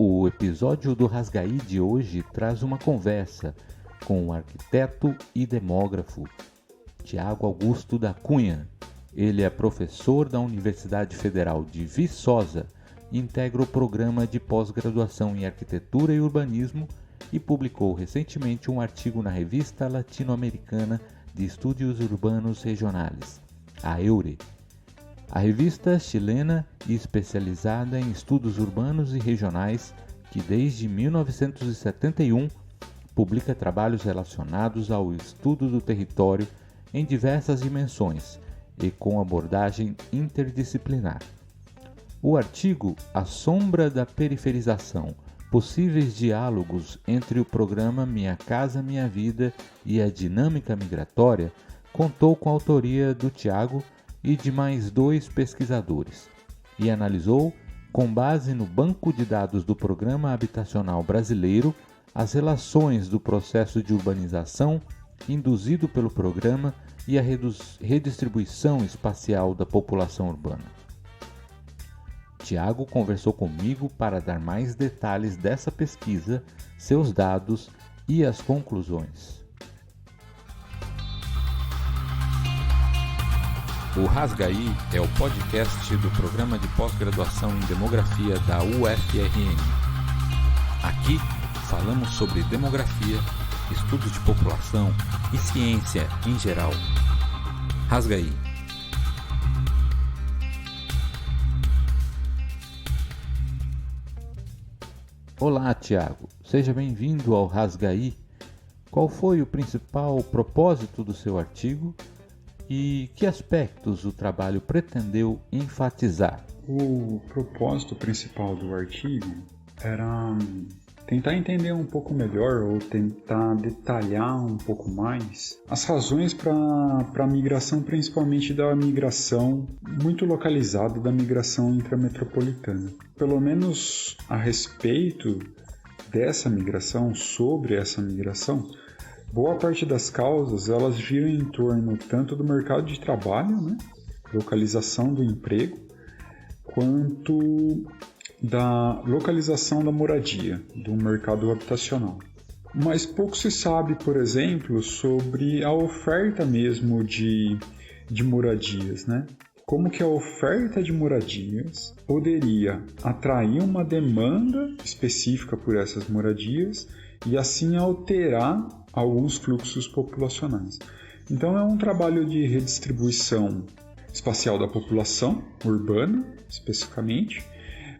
O episódio do Rasgaí de hoje traz uma conversa com o arquiteto e demógrafo Tiago Augusto da Cunha. Ele é professor da Universidade Federal de Viçosa, integra o programa de pós-graduação em Arquitetura e Urbanismo e publicou recentemente um artigo na Revista Latino-Americana de Estudos Urbanos Regionais, a EURE. A revista chilena e especializada em estudos urbanos e regionais que desde 1971 publica trabalhos relacionados ao estudo do território em diversas dimensões e com abordagem interdisciplinar. O artigo A Sombra da Periferização, possíveis diálogos entre o programa Minha Casa Minha Vida e a dinâmica migratória, contou com a autoria do Tiago e de mais 2 pesquisadores, e analisou, com base no banco de dados do Programa Habitacional Brasileiro, as relações do processo de urbanização induzido pelo programa e a redistribuição espacial da população urbana. Tiago conversou comigo para dar mais detalhes dessa pesquisa, seus dados e as conclusões. O Rasgaí é o podcast do Programa de Pós-Graduação em Demografia da UFRN. Aqui falamos sobre demografia, estudos de população e ciência em geral. Rasgaí. Olá, Tiago. Seja bem-vindo ao Rasgaí. Qual foi o principal propósito do seu artigo e que aspectos o trabalho pretendeu enfatizar? O propósito principal do artigo era tentar entender um pouco melhor ou tentar detalhar um pouco mais as razões para a migração, principalmente da migração muito localizada, da migração intrametropolitana. Pelo menos a respeito dessa migração, sobre essa migração, boa parte das causas elas giram em torno tanto do mercado de trabalho, localização do emprego, quanto da localização da moradia, do mercado habitacional. Mas pouco se sabe, por exemplo, sobre a oferta mesmo de moradias, Como que a oferta de moradias poderia atrair uma demanda específica por essas moradias e assim alterar alguns fluxos populacionais. Então é um trabalho de redistribuição espacial da população urbana, especificamente,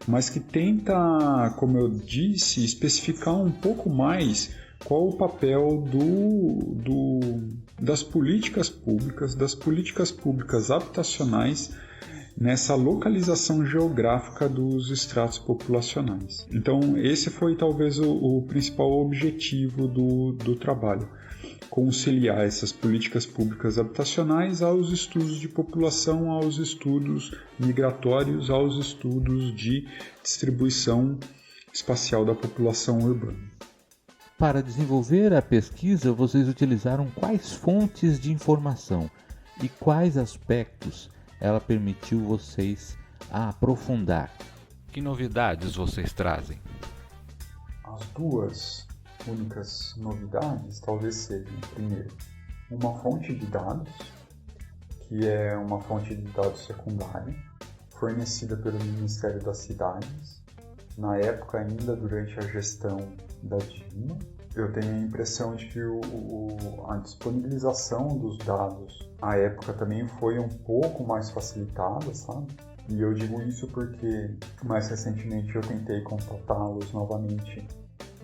mas que tenta, como eu disse, especificar um pouco mais qual o papel das políticas públicas habitacionais nessa localização geográfica dos estratos populacionais. Então, esse foi talvez o principal objetivo do trabalho, conciliar essas políticas públicas habitacionais aos estudos de população, aos estudos migratórios, aos estudos de distribuição espacial da população urbana. Para desenvolver a pesquisa, vocês utilizaram quais fontes de informação e quais aspectos ela permitiu vocês a aprofundar? Que novidades vocês trazem? As 2 únicas novidades talvez sejam, primeiro, uma fonte de dados, que é uma fonte de dados secundária, fornecida pelo Ministério das Cidades, na época ainda durante a gestão da Dilma. Eu tenho a impressão de que a disponibilização dos dados à época também foi um pouco mais facilitada, sabe? E eu digo isso porque mais recentemente eu tentei contatá-los novamente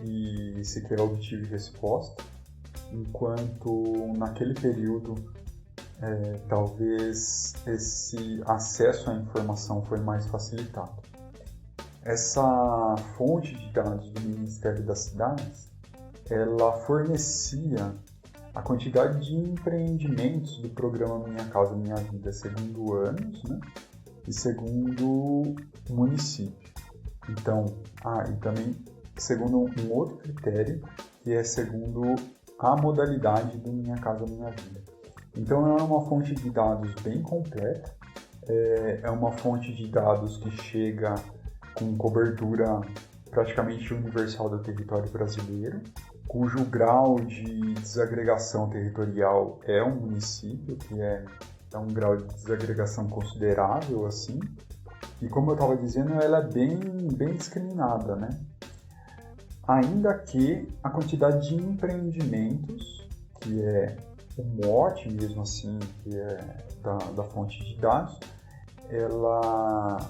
e sequer obtive resposta, enquanto naquele período talvez esse acesso à informação foi mais facilitado. Essa fonte de dados do Ministério das Cidades, ela fornecia a quantidade de empreendimentos do programa Minha Casa Minha Vida segundo anos, e segundo município. Então, e também segundo um outro critério, que é segundo a modalidade do Minha Casa Minha Vida. Então, é uma fonte de dados bem completa, é uma fonte de dados que chega com cobertura praticamente universal do território brasileiro, cujo grau de desagregação territorial é um município, que é um grau de desagregação considerável, assim. E como eu estava dizendo, ela é bem discriminada, né? Ainda que a quantidade de empreendimentos, que é o mote mesmo assim, que é da fonte de dados,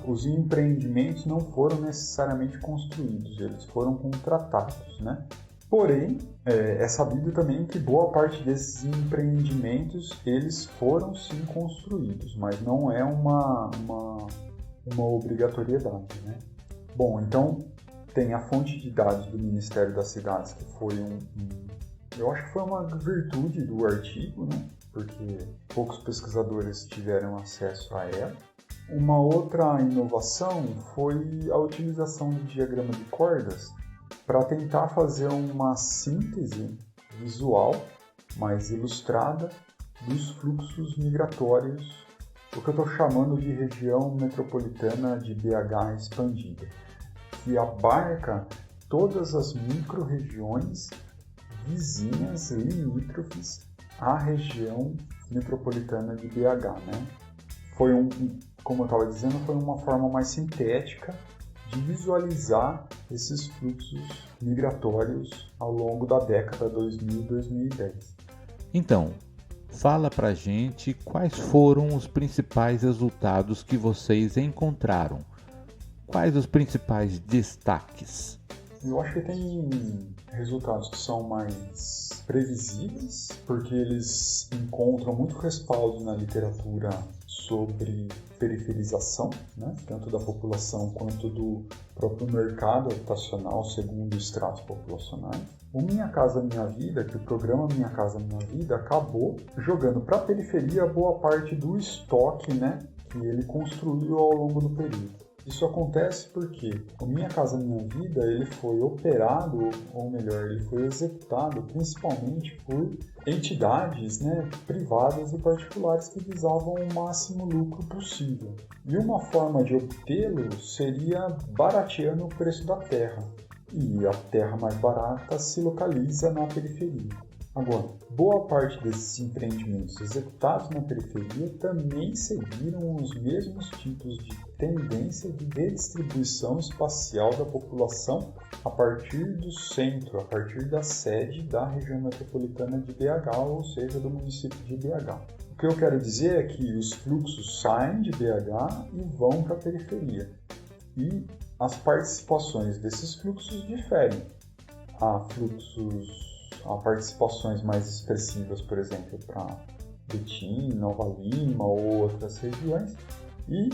os empreendimentos não foram necessariamente construídos, eles foram contratados, né? Porém, é sabido também que boa parte desses empreendimentos eles foram sim construídos, mas não é uma obrigatoriedade, né? Bom, então tem a fonte de dados do Ministério das Cidades, que foi eu acho que foi uma virtude do artigo, né? Porque poucos pesquisadores tiveram acesso a ela. Uma outra inovação foi a utilização do diagrama de cordas para tentar fazer uma síntese visual mais ilustrada dos fluxos migratórios, o que eu estou chamando de região metropolitana de BH expandida, que abarca todas as micro-regiões vizinhas, limítrofes à região metropolitana de BH, né? Foi como eu estava dizendo, foi uma forma mais sintética de visualizar esses fluxos migratórios ao longo da década 2000 e 2010. Então, fala pra gente quais foram os principais resultados que vocês encontraram. Quais os principais destaques? Eu acho que tem resultados que são mais previsíveis, porque eles encontram muito respaldo na literatura sobre periferização, né? Tanto da população quanto do próprio mercado habitacional, segundo estratos populacionais. O Minha Casa Minha Vida, que o programa Minha Casa Minha Vida acabou jogando para a periferia boa parte do estoque, né, que ele construiu ao longo do período. Isso acontece porque o Minha Casa Minha Vida ele foi operado, ou melhor, ele foi executado principalmente por entidades, né, privadas e particulares que visavam o máximo lucro possível. E uma forma de obtê-lo seria barateando o preço da terra. E a terra mais barata se localiza na periferia. Agora, boa parte desses empreendimentos executados na periferia também seguiram os mesmos tipos de tendência de redistribuição espacial da população a partir do centro, a partir da sede da região metropolitana de BH, ou seja, do município de BH. O que eu quero dizer é que os fluxos saem de BH e vão para a periferia. E as participações desses fluxos diferem. Há participações mais expressivas, por exemplo, para Betim, Nova Lima ou outras regiões, e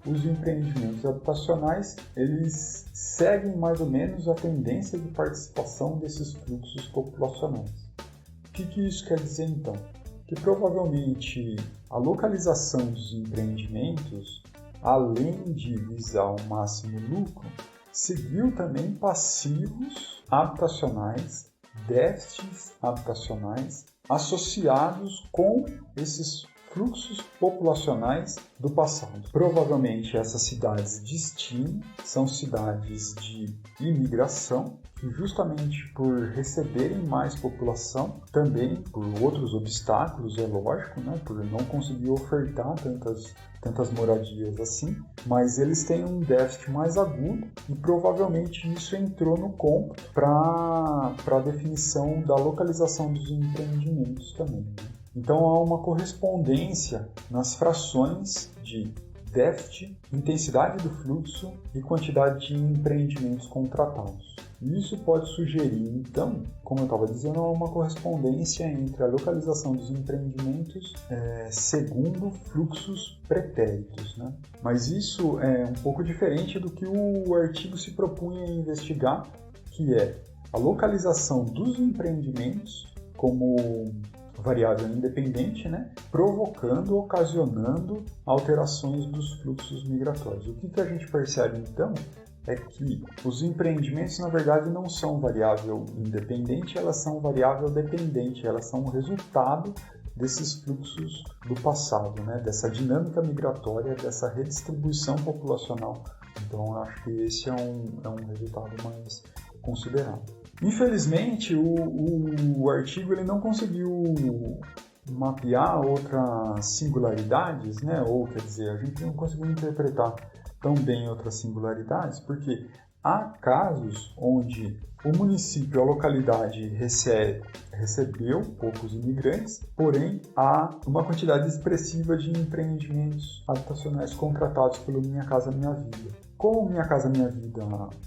os empreendimentos habitacionais eles seguem mais ou menos a tendência de participação desses fluxos populacionais. O que isso quer dizer então? Que provavelmente a localização dos empreendimentos, além de visar o máximo lucro, seguiu também passivos habitacionais, déficits habitacionais associados com esses fluxos populacionais do passado. Provavelmente essas cidades de destino são cidades de imigração que justamente por receberem mais população, também por outros obstáculos, é lógico, né, por não conseguir ofertar tantas moradias assim, mas eles têm um déficit mais agudo e provavelmente isso entrou no cômputo para a definição da localização dos empreendimentos também. Então há uma correspondência nas frações de déficit, intensidade do fluxo e quantidade de empreendimentos contratados. E isso pode sugerir, então, como eu estava dizendo, uma correspondência entre a localização dos empreendimentos segundo fluxos pretéritos, né? Mas isso é um pouco diferente do que o artigo se propunha a investigar, que é a localização dos empreendimentos como variável independente, né? Provocando, ocasionando alterações dos fluxos migratórios. O que a gente percebe, então, é que os empreendimentos, na verdade, não são variável independente, elas são variável dependente, elas são o resultado desses fluxos do passado, né? Dessa dinâmica migratória, dessa redistribuição populacional Então, eu acho que esse é um resultado mais considerável. Infelizmente, o artigo ele não conseguiu mapear outras singularidades, né? Ou, quer dizer, a gente não conseguiu interpretar tão bem outras singularidades, porque há casos onde o município, a localidade recebeu poucos imigrantes, porém há uma quantidade expressiva de empreendimentos habitacionais contratados pelo Minha Casa Minha Vida. Como Minha Casa Minha Vida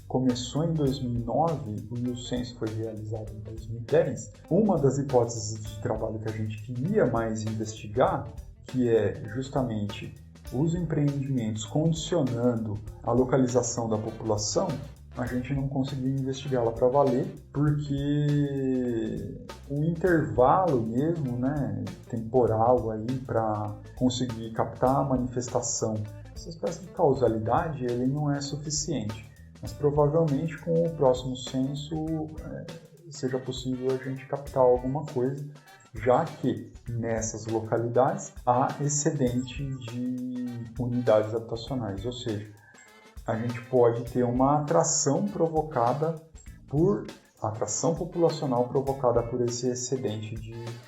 começou em 2009 e o censo foi realizado em 2010, uma das hipóteses de trabalho que a gente queria mais investigar, que é justamente os empreendimentos condicionando a localização da população, a gente não conseguiu investigá-la para valer, porque o intervalo mesmo, né, temporal aí para conseguir captar a manifestação, essa espécie de causalidade, ele não é suficiente. Mas provavelmente com o próximo censo seja possível a gente captar alguma coisa, já que nessas localidades há excedente de unidades habitacionais, ou seja, a gente pode ter uma atração populacional provocada por esse excedente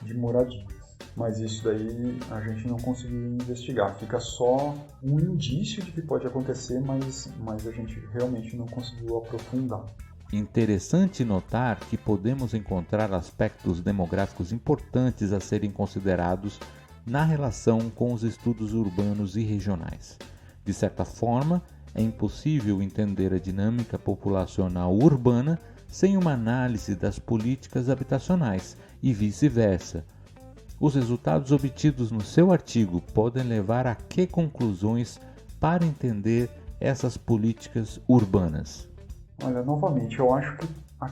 de moradias. Mas isso daí a gente não conseguiu investigar. Fica só um indício de que pode acontecer, mas a gente realmente não conseguiu aprofundar. Interessante notar que podemos encontrar aspectos demográficos importantes a serem considerados na relação com os estudos urbanos e regionais. De certa forma, é impossível entender a dinâmica populacional urbana sem uma análise das políticas habitacionais e vice-versa. Os resultados obtidos no seu artigo podem levar a que conclusões para entender essas políticas urbanas? Olha, novamente, eu acho que há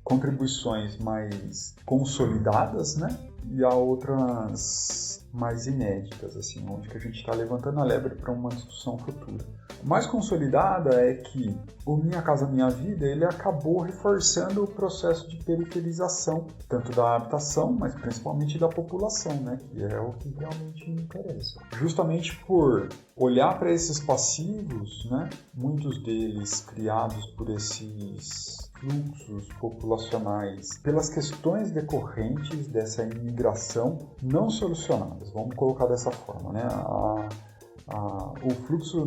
contribuições mais consolidadas, né? E há outras mais inéditas, assim, onde que a gente está levantando a lebre para uma discussão futura. O mais consolidada é que o Minha Casa Minha Vida ele acabou reforçando o processo de periferização, tanto da habitação, mas principalmente da população, né, que é o que realmente interessa. Justamente por olhar para esses passivos, né, muitos deles criados por esses fluxos populacionais, pelas questões decorrentes dessa imigração não solucionadas, vamos colocar dessa forma, né? O fluxo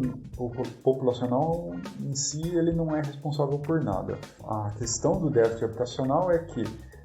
populacional em si ele não é responsável por nada. A questão do déficit habitacional é que,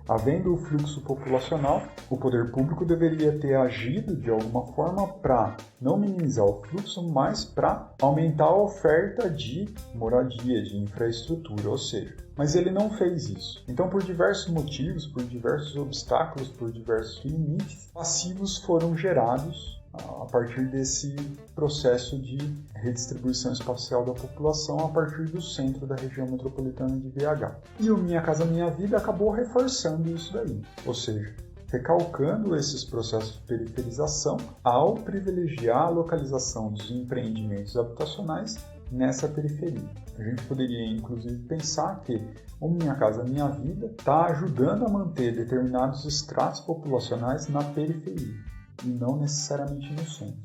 havendo o fluxo populacional, o poder público deveria ter agido de alguma forma para não minimizar o fluxo, mas para aumentar a oferta de moradia, de infraestrutura, ou seja, mas ele não fez isso. Então, por diversos motivos, por diversos obstáculos, por diversos limites, passivos foram gerados a partir desse processo de redistribuição espacial da população a partir do centro da região metropolitana de BH. E o Minha Casa Minha Vida acabou reforçando isso daí, ou seja, recalcando esses processos de periferização ao privilegiar a localização dos empreendimentos habitacionais nessa periferia. A gente poderia, inclusive, pensar que o Minha Casa Minha Vida está ajudando a manter determinados estratos populacionais na periferia e não necessariamente no centro.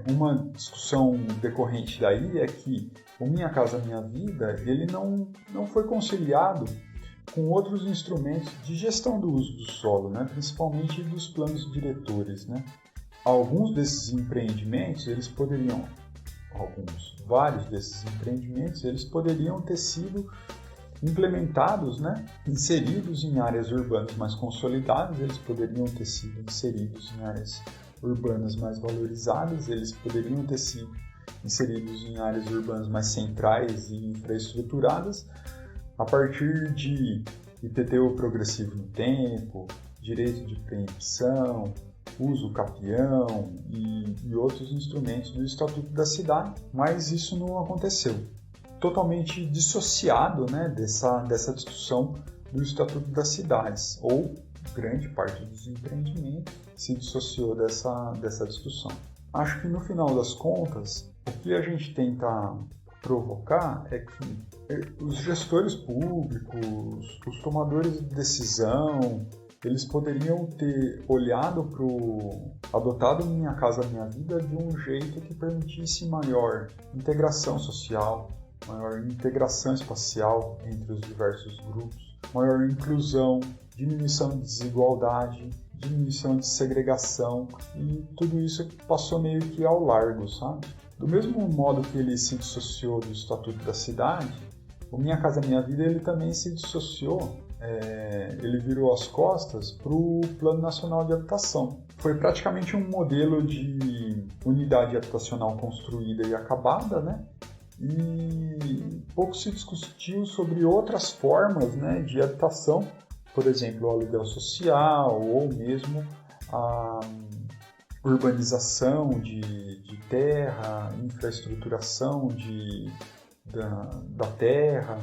Uma discussão decorrente daí é que o Minha Casa Minha Vida ele não foi conciliado com outros instrumentos de gestão do uso do solo, né? Principalmente dos planos diretores, né? Alguns desses empreendimentos, vários desses empreendimentos, eles poderiam ter sido implementados, né? Inseridos em áreas urbanas mais consolidadas, eles poderiam ter sido inseridos em áreas urbanas mais valorizadas, eles poderiam ter sido inseridos em áreas urbanas mais centrais e infraestruturadas, a partir de IPTU progressivo no tempo, direito de preempção, uso capião e outros instrumentos do Estatuto da Cidade, mas isso não aconteceu. Totalmente dissociado, né, dessa discussão do Estatuto das Cidades, ou grande parte dos empreendimentos se dissociou dessa discussão. Acho que no final das contas, o que a gente tenta provocar é que os gestores públicos, os tomadores de decisão, eles poderiam ter adotado Minha Casa Minha Vida de um jeito que permitisse maior integração social, maior integração espacial entre os diversos grupos, maior inclusão, diminuição de desigualdade, diminuição de segregação, e tudo isso passou meio que ao largo, sabe? Do mesmo modo que ele se dissociou do Estatuto da Cidade, o Minha Casa Minha Vida ele também se dissociou, ele virou as costas para o Plano Nacional de Habitação. Foi praticamente um modelo de unidade habitacional construída e acabada, né? E pouco se discutiu sobre outras formas, né, de habitação, por exemplo, o aluguel social ou mesmo a urbanização de terra, infraestruturação da terra,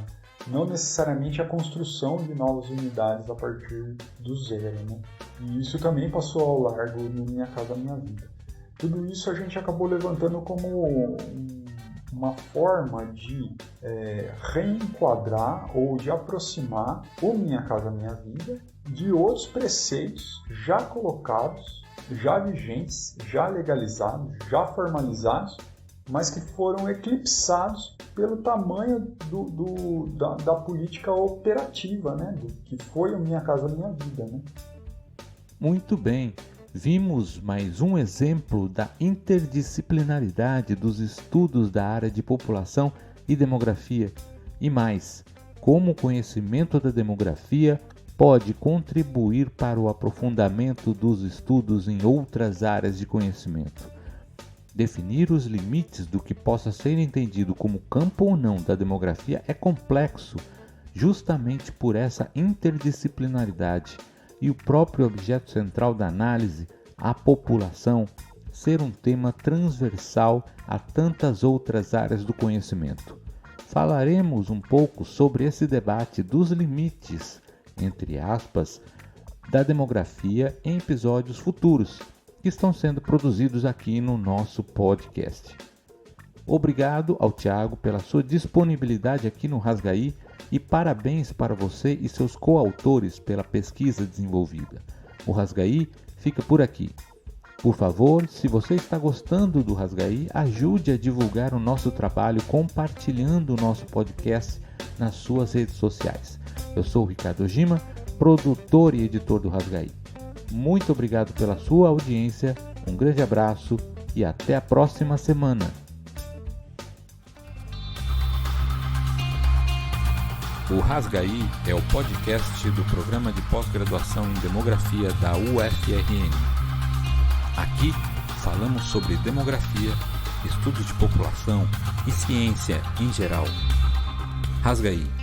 não necessariamente a construção de novas unidades a partir do zero, né? E isso também passou ao largo no Minha Casa Minha Vida. Tudo isso a gente acabou levantando como uma forma de reenquadrar ou de aproximar o Minha Casa Minha Vida de outros preceitos já colocados, já vigentes, já legalizados, já formalizados, mas que foram eclipsados pelo tamanho da política operativa, né? Do que foi o Minha Casa Minha Vida, né? Muito bem. Vimos mais um exemplo da interdisciplinaridade dos estudos da área de população e demografia, e mais, como o conhecimento da demografia pode contribuir para o aprofundamento dos estudos em outras áreas de conhecimento. Definir os limites do que possa ser entendido como campo ou não da demografia é complexo, justamente por essa interdisciplinaridade e o próprio objeto central da análise, a população, ser um tema transversal a tantas outras áreas do conhecimento. Falaremos um pouco sobre esse debate dos limites, entre aspas, da demografia em episódios futuros, que estão sendo produzidos aqui no nosso podcast. Obrigado ao Thiago pela sua disponibilidade aqui no Rasgaí e parabéns para você e seus coautores pela pesquisa desenvolvida. O Rasgaí fica por aqui. Por favor, se você está gostando do Rasgaí, ajude a divulgar o nosso trabalho compartilhando o nosso podcast nas suas redes sociais. Eu sou o Ricardo Ojima, produtor e editor do Rasgaí. Muito obrigado pela sua audiência, um grande abraço e até a próxima semana. O Rasgaí é o podcast do Programa de Pós-Graduação em Demografia da UFRN. Aqui falamos sobre demografia, estudos de população e ciência em geral. Rasgaí.